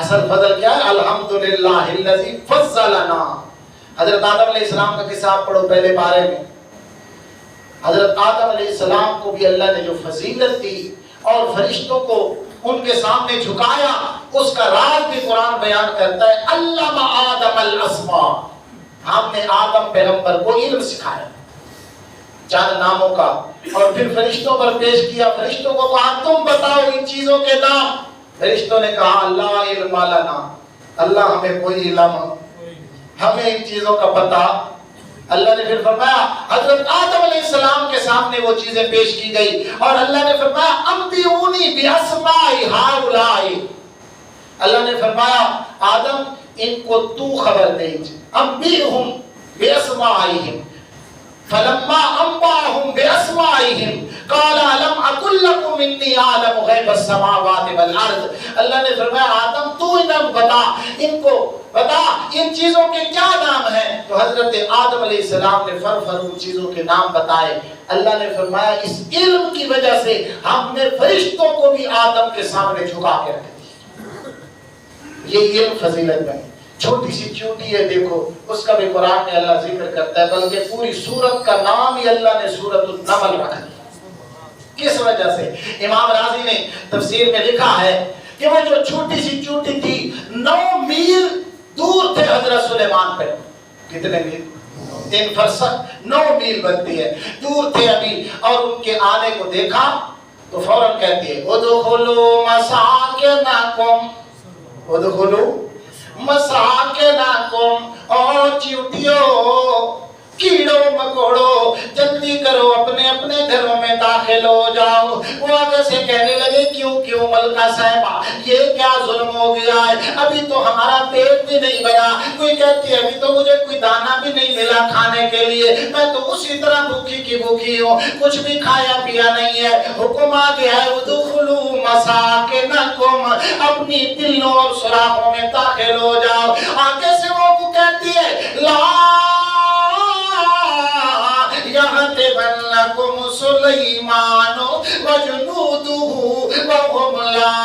اصل فضل کیا ہے؟ الحمدللہ الذی فضلنا۔ حضرت آدم علیہ السلام کا قصہ آپ پڑھو پہلے بارے میں۔ حضرت آدم علیہ السلام کو بھی اللہ نے جو فضیلت دی اور فرشتوں کو ان کے سامنے جھکایا، اس کا راز بھی قرآن بیان کرتا ہے۔ علم آدم الاسماء، ہم نے آدم پیغمبر کو علم سکھایا چند ناموں کا، اور پھر فرشتوں پر پیش کیا۔ فرشتوں کو کہا تم بتاؤ ان چیزوں کے نام۔ فرشتوں نے کہا اللہ علم لنا، اللہ ہمیں کوئی علم، ہمیں ان چیزوں کا پتہ۔ اللہ نے پھر فرمایا، حضرت آدم علیہ السلام کے سامنے وہ چیزیں پیش کی گئی اور اللہ نے فرمایا انبئونی باسماء ہؤلاء۔ اللہ نے فرمایا آدم ان کو تو خبر دے، انبئہم باسمائہم۔ فلما انبأهم باسمائہم قال الم اقل لكم انی اعلم غیب السماوات والارض۔ اللہ نے فرمایا آدم تو انہیں بتا، ان کو بتا ان چیزوں کے کیا نام ہیں۔ تو حضرت آدم علیہ السلام نے ان چیزوں کے نام بتائے۔ اللہ نے فرمایا اس علم کی وجہ سے ہم نے فرشتوں کو بھی آدم کے سامنے جھکا کے رکھ دیا۔ یہ علم فضیلت ہے۔ چھوٹی سی چوٹی ہے، دیکھو اس کا بھی قرآن میں اللہ ذکر کرتا ہے، بلکہ پوری سورت کا نام ہی اللہ نے سورۃ النمل رکھا ہے۔ کس وجہ سے؟ امام راضی نے تفسیر میں لکھا ہے کہ وہ جو چھوٹی سی چوٹی تھی 9 میل دور تھے حضرت سلیمان پہ۔ کتنے میل؟ 3 فرسخ، 9 میل بنتی ہے، دور تھے ابھی، اور ان کے آنے کو دیکھا تو فوراً کہتی ہے ادخلوا مساکنکم، ادخلوا مساکنکم، اور چیوٹیوں کیڑوں مکوڑوں جلدی کرو اپنے اپنے گھروں میں داخل ہو جاؤ۔ وہ آگے سے کہنے لگے کیوں ملکہ صاحبہ یہ کیا ظلم ہو گیا ہے، ابھی تو ہمارا پیٹ بھی نہیں بھرا۔ کوئی کہتی ہے ابھی تو مجھے کوئی دانہ بھی نہیں ملا کھانے کے لیے، میں تو اسی طرح بھوکی کی بھوکی ہوں، کچھ بھی کھایا پیا نہیں ہے۔ حکم آ گیا ہے ادخلوا مساکنکم، اپنی پلوں اور سوراخوں میں داخل ہو جاؤ۔ آگے سے وہ کہتی ہے لا يَحْتِبَنَّكُمْ سُلَيْمَانُ وَجُنُودُهُ وَهُمْ لَا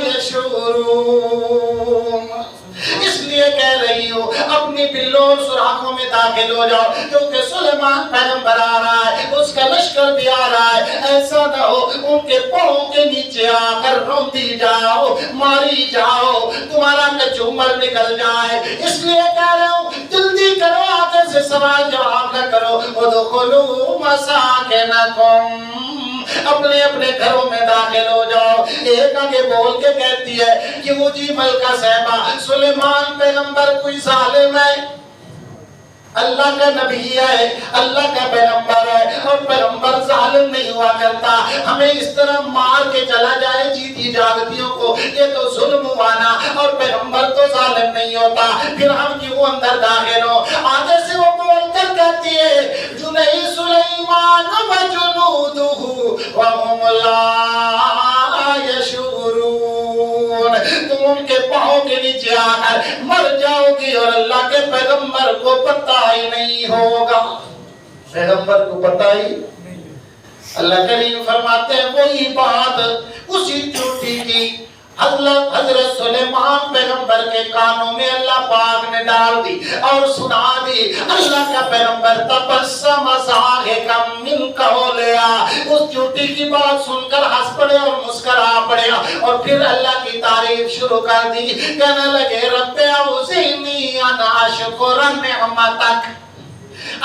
يَشْعُرُونَ۔ اس لیے کہہ رہی ہوں اپنی بلوں اور سوراخوں میں داخل ہو جاؤ، کیونکہ سلیمان پیغمبر آ رہا ہے، اس کا لشکر بھی آ رہا ہے۔ ایسا نہ ہو ان کے پاؤں کے نیچے آ کر روندی جاؤ، ماری جاؤ، تمہارا کچومر نکل جائے۔ اس لیے کہہ رہا ہوں جلدی کرو، آگے سے سوال جواب نہ کرو۔ ادخلوا مساکنکم، اپنے اپنے گھروں میں داخل ہو جاؤ۔ ایک آگے بول کے کہتی ہے کہ وہ جی ملکہ صاحبہ سلیمان پیغمبر کوئی ظالم ہے؟ اللہ کا نبی ہے، اللہ کا پیغمبر ہے، اور پیغمبر ظالم نہیں ہوا کرتا۔ ہمیں اس طرح مار کے چلا جائے جیتی جاگتیوں کو، یہ تو ظلم ہوا نا، اور پیغمبر تو ظالم نہیں ہوتا، پھر ہم کیوں اندر داخل ہو۔ آگے سے وہ بول کر کہتی ہے جنید سلیمان وجنودہ وہم لا یشعرون، تم ان کے پاؤں کے نیچے آ کر مر جاؤ گی اور اللہ کے پیغمبر کو پتہ ہی نہیں ہوگا، پیغمبر کو پتہ ہی نہیں۔ اللہ کریم فرماتے ہیں وہی بات اسی چوٹی کی حضرت سلیمان پیغمبر کے کانوں میں اللہ پاک نے ڈال دی اور سنا دی۔ اللہ کا پیغمبر تبسم ضاحکا من قولہا، اس چوٹی کی بات سن کر ہنس پڑے اور مسکرا پڑے، اور پھر اللہ کی تعریف شروع کر دی، کہنے لگے رب اوزعنی ان اشکر نعمتک،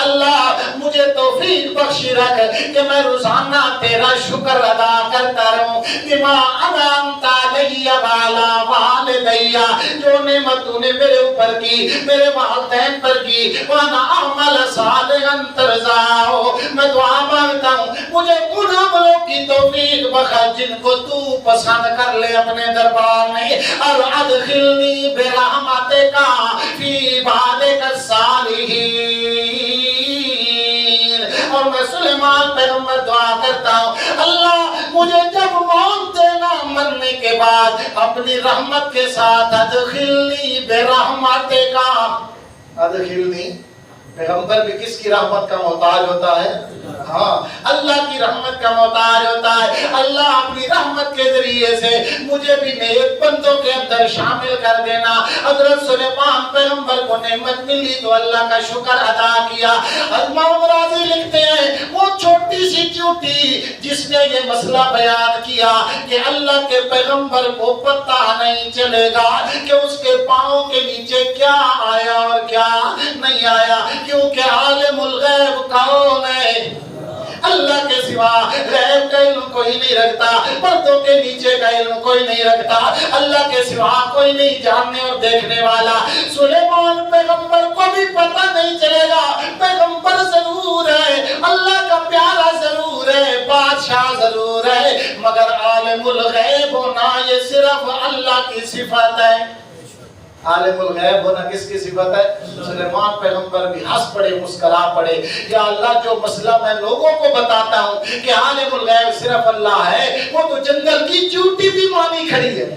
اللہ مجھے توفیق بخشی رکھ کہ میں روزانہ تیرا شکر ادا کرتا رہوں بما انعمت علی وعلی والدی، جو نعمت تو نے میرے اوپر کی، میرے والدین پر کی، وانا اعمل صالحا ترضاہ، میں دعا مانگتا ہوں مجھے ان عملوں کی توفیق بخش جن کو تو پسند کر لے اپنے دربار میں، اور ادخلنی برحمتک فی عبادک الصالحین۔ اور میں سلیمان پیغمبر دعا کرتا ہوں اللہ مجھے جب موت دینا مرنے کے بعد اپنی رحمت کے ساتھ ادخلنی برحمتک، ادخلنی، پیغمبر بھی کس کی رحمت کا محتاج ہوتا ہے؟ ہاں، اللہ کی رحمت کا محتاج ہوتا ہے۔ اللہ اپنی رحمت کے ذریعے سے مجھے بھی نیک بندوں کے اندر شامل کر دینا۔ حضرت سلیمان پیغمبر کو نعمت ملی تو اللہ کا شکر ادا کیا۔ امام راضی لکھتے ہیں وہ چھوٹی سی چیونٹی جس نے یہ مسئلہ بیان کیا کہ اللہ کے پیغمبر کو پتہ نہیں چلے گا کہ اس کے پاؤں کے نیچے کیا آیا اور کیا نہیں آیا، کیونکہ عالم الغیب کون ہے؟ اللہ کے سوا غیب کا علم کوئی نہیں رکھتا، پردوں کے نیچے کا علم کوئی نہیں رکھتا، اللہ کے سوا کوئی نہیں جاننے اور دیکھنے والا۔ سلیمان پیغمبر کو بھی پتہ نہیں چلے گا، پیغمبر ضرور ہے، اللہ کا پیارا ضرور ہے، بادشاہ ضرور ہے، مگر عالم الغیب ہونا یہ صرف اللہ کی صفت ہے۔ عالم الغیب ہونا کس کی صفت ہے؟ سلیمان پیغمبر بھی ہنس پڑے، مسکرا پڑے، یا اللہ جو مسئلہ میں لوگوں کو بتاتا ہوں کہ عالم الغیب صرف اللہ ہے، وہ تو جنگل کی چیونٹی بھی مانی کھڑی ہے،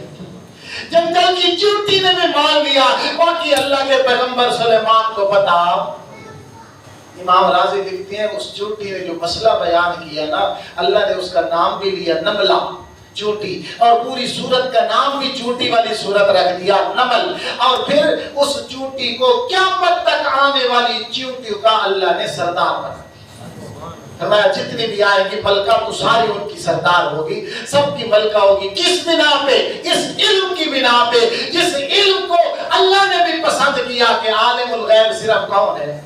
جنگل کی چیونٹی نے بھی مان لیا، باقی اللہ کے پیغمبر سلیمان کو بتا۔ امام راضی لکھتے ہیں اس چیونٹی نے جو مسئلہ بیان کیا نا، اللہ نے اس کا نام بھی لیا نملہ، چونٹی، اور پوری سورت کا نام بھی چونٹی والی سورت رکھ دیا نمل، اور پھر اس چونٹی کو قیامت تک آنے والی چونٹیوں کا اللہ نے سردار بنا۔ فرمایا جتنی بھی آئیں گی ملکہ تو ساری ان کی سردار ہوگی، سب کی ملکہ ہوگی، کس بنا پہ؟ اس علم کی بنا پہ، جس علم کو اللہ نے بھی پسند کیا کہ عالم الغیب صرف کون ہے؟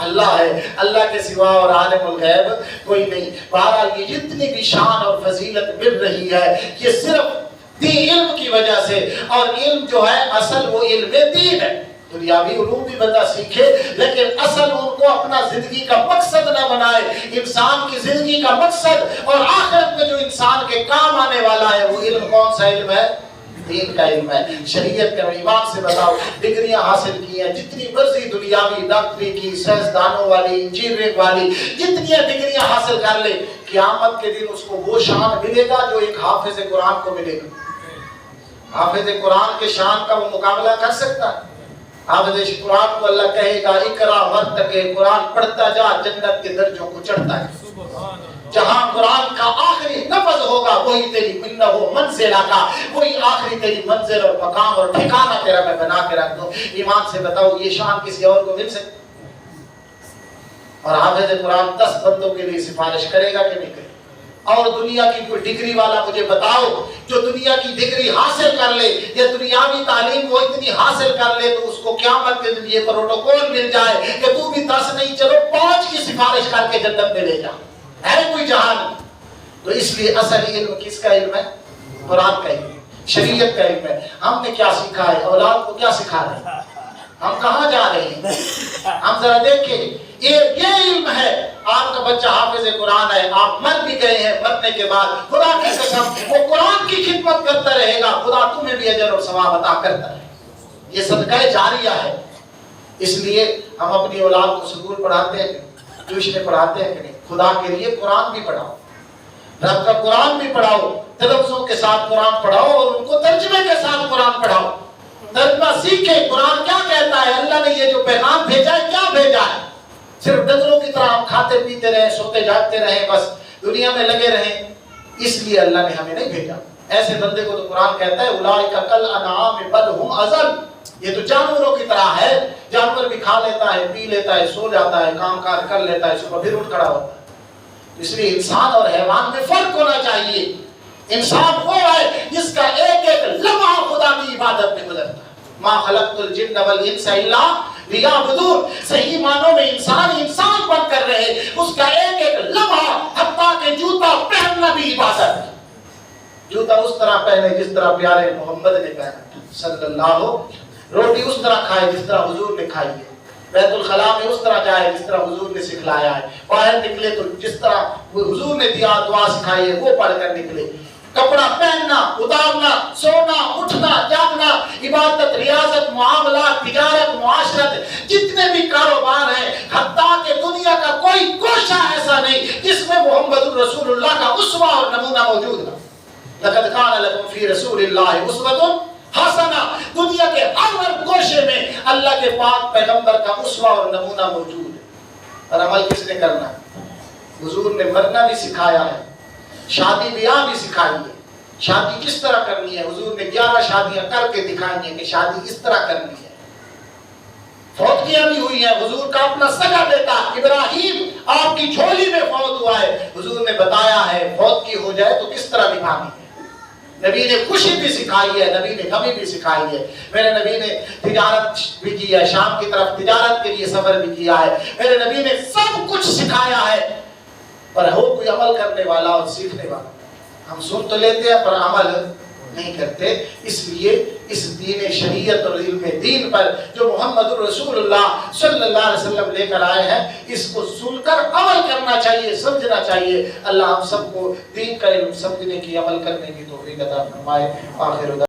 اللہ ہے، اللہ کے سوا اور عالم الغیب کوئی نہیں۔ بہرحال یہ جتنی بھی شان اور فضیلت مل رہی ہے یہ صرف علم کی وجہ سے، اور علم جو ہے اصل وہ علم دین ہے۔ دنیاوی علوم بھی بندہ سیکھے لیکن اصل ان کو اپنا زندگی کا مقصد نہ بنائے۔ انسان کی زندگی کا مقصد اور آخرت میں جو انسان کے کام آنے والا ہے وہ علم کون سا علم ہے؟ دین کا علم ہے، شریعت کا۔ ایمان سے بتاؤ ڈگریاں حاصل کی ہیں جتنی مرضی دنیاوی، ڈاکٹری کی، سائنسدانوں والی، انجینئرنگ والی، جتنی ڈگریاں حاصل کر لے، قیامت کے دن اس کو وہ شان ملے گا جو ایک حافظ قرآن کو ملے گا۔ حافظ قرآن کے شان کا وہ مقابلہ کر سکتا ہے؟ حافظ قرآن کو اللہ کہے گا اقرا ورتقِ، قرآن پڑھتا جا، جنت کے درجوں کو چڑھتا ہے۔ جہاں قرآن کا آخری لفظ ہوگا وہی تیری منزل کا، وہی آخری تیری منزل اور مقام اور ٹھکانہ تیرا میں بنا کے رکھ دوں۔ ایمان سے بتاؤ یہ شان کسی اور کو مل سکتی؟ اور حافظ قرآن 10 بندوں کے لیے سفارش کرے گا کہ نہیں کرے؟ اور دنیا کی کوئی ڈگری والا مجھے بتاؤ جو دنیا کی ڈگری حاصل کر لے یا دنیاوی تعلیم وہ اتنی حاصل کر لے تو اس کو قیامت کے دن یہ پروٹوکول مل جائے کہ تو بھی 10 نہیں چلو 5 کی سفارش کر کے جنت میں لے جا، ہے کوئی جہان؟ تو اس لیے اصل علم کس کا علم ہے؟ قرآن کا علم، شریعت کا علم ہے۔ ہم نے کیا سیکھا ہے؟ اولاد کو کیا سکھا رہے ہیں؟ ہم کہاں جا رہے ہیں؟ ہم ذرا دیکھیں، یہ علم ہے۔ آپ کا بچہ حافظ قرآن ہے، آپ مر بھی گئے ہیں، مرنے کے بعد خدا کی قسم وہ قرآن کی خدمت کرتا رہے گا، خدا تمہیں بھی اجر اور ثواب عطا کرتا ہے۔ یہ صدقہ جاریہ ہے۔ اس لیے ہم اپنی اولاد کو سکول پڑھاتے ہیں، ٹیوشن پڑھاتے ہیں کہ نہیں؟ خدا کے لیے قرآن بھی پڑھاؤ، رب کا قرآن بھی پڑھاؤ، تلفظوں کے ساتھ قرآن پڑھاؤ اور ان کو ترجمے کے ساتھ قرآن پڑھاؤ، ترجمہ سیکھے قرآن کیا کہتا ہے، اللہ نے یہ جو پیغام بھیجا ہے کیا بھیجا ہے۔ صرف ڈنگروں کی طرح ہم کھاتے پیتے رہیں، سوتے جاگتے رہیں، بس دنیا میں لگے رہیں، اس لیے اللہ نے ہمیں نہیں بھیجا۔ ایسے بندے کو تو قرآن کہتا ہے اولئک کالانعام بل ہم اضل، یہ تو جانوروں کی طرح ہے، جانور بھی کھا لیتا ہے، پی لیتا ہے، سو جاتا ہے، کام کاج کر لیتا ہے، صبح پھر اٹھ کھڑا ہوتا ہے۔ اس لیے انسان اور حیوان میں فرق ہونا چاہیے۔ انسان وہ ہے جس کا ایک ایک لمحہ خدا کی عبادت میں گزرتا ہے۔ ما خلقت الجن والانس الا لیعبدون، صحیح معنوں میں انسان بن کر رہے، اس کا ایک ایک لمحہ حتیٰ کہ جوتا پہننا بھی عبادت ہے۔ جوتا اس طرح پہنے جس طرح پیارے محمد نے پہنا صلی اللہ، روٹی اس طرح کھائے جس طرح حضور نے کھائی ہے، بیت الخلاء میں اس طرح جائے جس طرح حضور نے سکھلایا ہے، باہر نکلے تو جس طرح حضور نے دعا سکھائی ہے وہ پڑھ کر نکلے۔ کپڑا پہننا، اتارنا، سونا، اٹھنا، جاگنا، عبادت، ریاضت، معاملات، تجارت، معاشرت، جتنے بھی کاروبار ہیں، حتیٰ کہ دنیا کا کوئی گوشہ ایسا نہیں جس میں محمد الرسول اللہ کا اسوہ اور نمونہ موجود ہے۔ لقد کان لکم فی رسول اللہ اسوۃ حسنہ، دنیا کے ہر گوشے میں اللہ کے پاک پیغمبر کا اسوہ اور نمونہ موجود ہے۔ اور عمل کس نے کرنا ہے؟ حضور نے مرنا بھی سکھایا ہے، شادی بیاہ بھی سکھائی ہے، شادی کس طرح کرنی ہے، حضور نے 11 شادیاں کر کے دکھائی ہیں کہ شادی اس طرح کرنی ہے۔ فوتیاں بھی ہوئی ہیں، حضور کا اپنا سگا بیٹا ابراہیم آپ کی جھولی میں فوت ہوا ہے، حضور نے بتایا ہے فوت کی ہو جائے تو کس طرح نبھانی ہے۔ نبی نے خوشی بھی سکھائی ہے، نبی نے غمی بھی سکھائی ہے، میرے نبی نے تجارت بھی کی ہے، شام کی طرف تجارت کے لیے سفر بھی کیا ہے، میرے نبی نے سب کچھ سکھایا ہے۔ پر ہو کوئی عمل کرنے والا اور سیکھنے والا، ہم سن تو لیتے ہیں پر عمل نہیں کرتے۔ اس لیے اس دین شریعت اور علم دین پر جو محمد رسول اللہ صلی اللہ علیہ وسلم لے کر آئے ہیں، اس کو سن کر عمل کرنا چاہیے، سمجھنا چاہیے۔ اللہ ہم سب کو دین کا علم سمجھنے کی، عمل کرنے کی توفیق عطا فرمائے۔ آخر